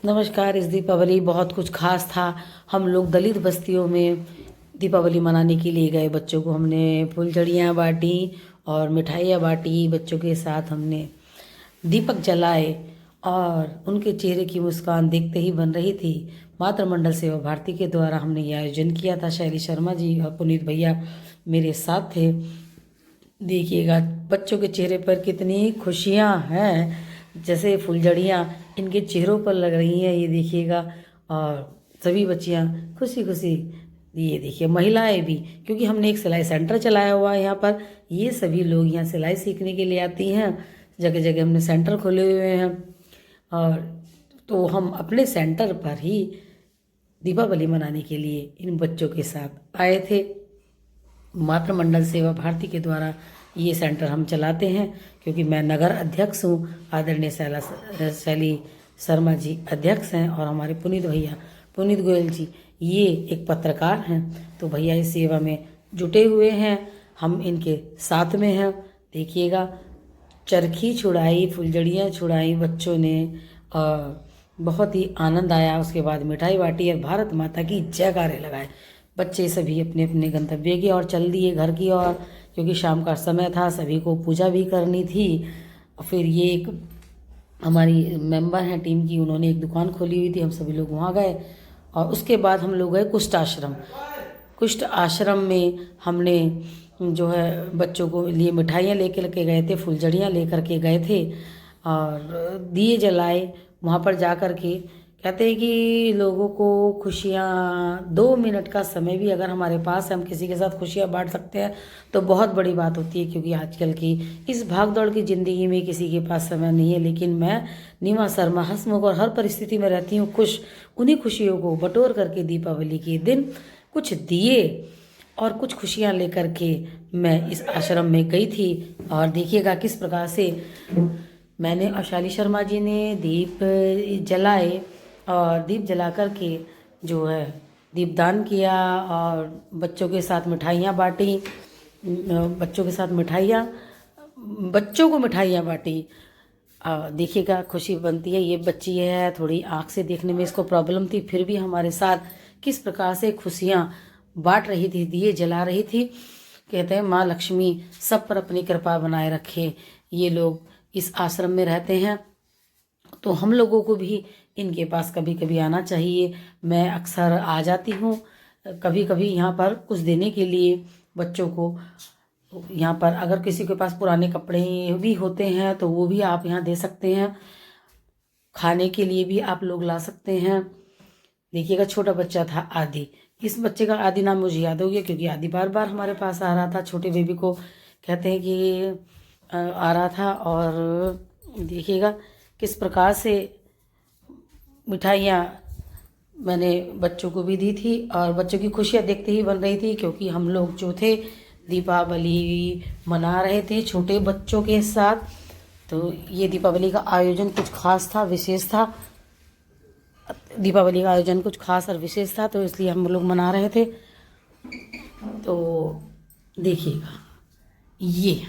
नमस्कार। इस दीपावली बहुत कुछ खास था। हम लोग दलित बस्तियों में दीपावली मनाने के लिए गए। बच्चों को हमने फुलझड़ियाँ बांटी और मिठाइयाँ बांटी। बच्चों के साथ हमने दीपक जलाए और उनके चेहरे की मुस्कान देखते ही बन रही थी। मातृमंडल सेवा भारती के द्वारा हमने ये आयोजन किया था। शैली शर्मा जी और पुनीत भैया मेरे साथ थे। देखिएगा बच्चों के चेहरे पर कितनी खुशियाँ हैं, जैसे फुलझड़ियाँ इनके चेहरों पर लग रही हैं। ये देखिएगा, और सभी बच्चियाँ खुशी खुशी। ये देखिए महिलाएं भी, क्योंकि हमने एक सिलाई सेंटर चलाया हुआ है यहाँ पर। ये सभी लोग यहाँ सिलाई सीखने के लिए आती हैं। जगह जगह हमने सेंटर खोले हुए हैं। और तो हम अपने सेंटर पर ही दीपावली मनाने के लिए इन बच्चों के साथ आए थे। मातृमंडल सेवा भारती के द्वारा ये सेंटर हम चलाते हैं, क्योंकि मैं नगर अध्यक्ष हूँ। आदरणीय शैली शर्मा जी अध्यक्ष हैं और हमारे पुनीत भैया, पुनीत गोयल जी, ये एक पत्रकार हैं। तो भैया इस सेवा में जुटे हुए हैं, हम इनके साथ में हैं। देखिएगा चरखी छुड़ाई, फुलझड़ियाँ छुड़ाई बच्चों ने और बहुत ही आनंद आया। उसके बाद मिठाई बांटी और भारत माता की जयकारे लगाए। बच्चे सभी अपने अपने गंतव्य की ओर चल दिए, घर की ओर, क्योंकि शाम का समय था, सभी को पूजा भी करनी थी। फिर ये एक हमारी मेंबर हैं टीम की, उन्होंने एक दुकान खोली हुई थी, हम सभी लोग वहाँ गए। और उसके बाद हम लोग गए कुष्ठ आश्रम। कुष्ठ आश्रम में हमने जो है बच्चों को लिए मिठाइयाँ लेकर के गए थे, फुलझड़ियाँ लेकर के गए थे और दिए जलाए। वहाँ पर जा कर के कहते हैं कि लोगों को खुशियाँ, 2 मिनट का समय भी अगर हमारे पास है, हम किसी के साथ खुशियाँ बांट सकते हैं तो बहुत बड़ी बात होती है। क्योंकि आजकल की इस भाग दौड़ की ज़िंदगी में किसी के पास समय नहीं है। लेकिन मैं नीमा शर्मा हंसमुख और हर परिस्थिति में रहती हूँ खुश। उन्हीं खुशियों को बटोर करके दीपावली के दिन कुछ दिए और कुछ खुशियाँ लेकर के मैं इस आश्रम में गई थी। और देखिएगा किस प्रकार से मैंने और शैली शर्मा जी ने दीप जलाए और दीप जला कर के जो है दीपदान किया और बच्चों के साथ मिठाइयाँ बांटी। बच्चों के साथ मिठाइयाँ, बच्चों को मिठाइयाँ बांटी। देखिएगा खुशी बनती है। ये बच्ची है, थोड़ी आँख से देखने में इसको प्रॉब्लम थी, फिर भी हमारे साथ किस प्रकार से खुशियाँ बांट रही थी, दिए जला रही थी। कहते हैं माँ लक्ष्मी सब पर अपनी कृपा बनाए रखे। ये लोग इस आश्रम में रहते हैं, तो हम लोगों को भी इनके पास कभी कभी आना चाहिए। मैं अक्सर आ जाती हूँ कभी कभी यहाँ पर कुछ देने के लिए बच्चों को। यहाँ पर अगर किसी के पास पुराने कपड़े भी होते हैं तो वो भी आप यहाँ दे सकते हैं। खाने के लिए भी आप लोग ला सकते हैं। देखिएगा छोटा बच्चा था आदि, इस बच्चे का आदि नाम मुझे याद हो गया, क्योंकि आदि बार बार हमारे पास आ रहा था। छोटे बेबी को कहते हैं कि आ रहा था। और देखिएगा किस प्रकार से मिठाइयाँ मैंने बच्चों को भी दी थी और बच्चों की खुशियाँ देखते ही बन रही थी। क्योंकि हम लोग जो थे दीपावली मना रहे थे छोटे बच्चों के साथ। तो ये दीपावली का आयोजन कुछ खास था, विशेष था। दीपावली का आयोजन कुछ खास और विशेष था, तो इसलिए हम लोग मना रहे थे। तो देखिएगा ये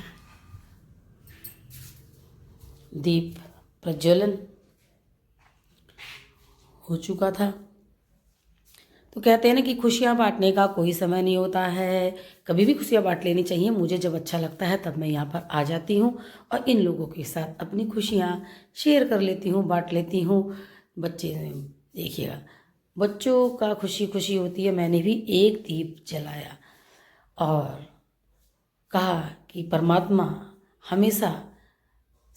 दीप प्रज्वलन हो चुका था। तो कहते हैं ना कि खुशियाँ बांटने का कोई समय नहीं होता है, कभी भी खुशियाँ बांट लेनी चाहिए। मुझे जब अच्छा लगता है तब मैं यहाँ पर आ जाती हूँ और इन लोगों के साथ अपनी खुशियाँ शेयर कर लेती हूँ, बांट लेती हूँ। बच्चे देखिएगा, बच्चों का खुशी खुशी होती है। मैंने भी एक दीप जलाया और कहा कि परमात्मा हमेशा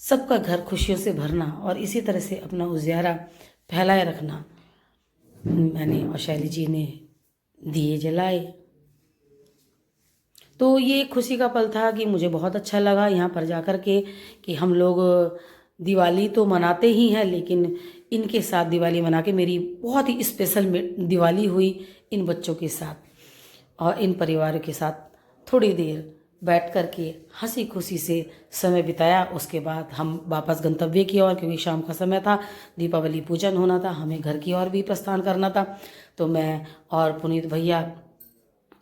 सबका घर खुशियों से भरना और इसी तरह से अपना उजियारा फैलाए रखना। मैंने और शैली जी ने दिए जलाए। तो ये खुशी का पल था कि मुझे बहुत अच्छा लगा यहाँ पर जाकर के कि हम लोग दिवाली तो मनाते ही हैं, लेकिन इनके साथ दिवाली मना के मेरी बहुत ही स्पेशल दिवाली हुई इन बच्चों के साथ और इन परिवारों के साथ। थोड़ी देर बैठ कर के हंसी खुशी से समय बिताया। उसके बाद हम वापस गंतव्य की ओर, क्योंकि शाम का समय था, दीपावली पूजन होना था, हमें घर की ओर भी प्रस्थान करना था। तो मैं और पुनीत भैया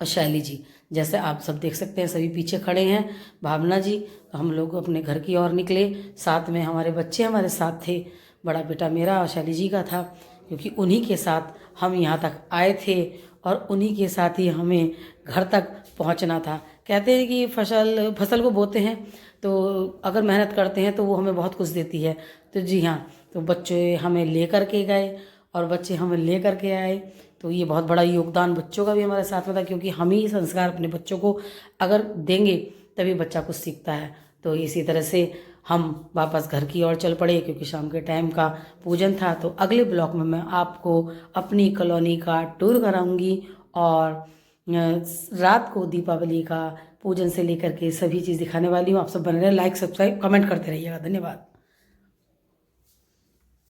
और शैली जी, जैसे आप सब देख सकते हैं सभी पीछे खड़े हैं, भावना जी, तो हम लोग अपने घर की ओर निकले। साथ में हमारे बच्चे हमारे साथ थे, बड़ा बेटा मेरा और शैली जी का था, क्योंकि उन्हीं के साथ हम यहाँ तक आए थे और उन्हीं के साथ ही हमें घर तक पहुँचना था। कहते हैं कि फसल को बोते हैं तो अगर मेहनत करते हैं तो वो हमें बहुत कुछ देती है। तो जी हाँ, तो बच्चे हमें लेकर के गए और बच्चे हमें लेकर के आए। तो ये बहुत बड़ा योगदान बच्चों का भी हमारे साथ में था, क्योंकि हम ही संस्कार अपने बच्चों को अगर देंगे तभी बच्चा कुछ सीखता है। तो इसी तरह से हम वापस घर की ओर चल पड़े, क्योंकि शाम के टाइम का पूजन था। तो अगले ब्लॉग में मैं आपको अपनी कॉलोनी का टूर कराऊंगी और रात को दीपावली का पूजन से लेकर के सभी चीज़ दिखाने वाली हूँ। आप सब बने रहे, लाइक सब्सक्राइब कमेंट करते रहिएगा। धन्यवाद।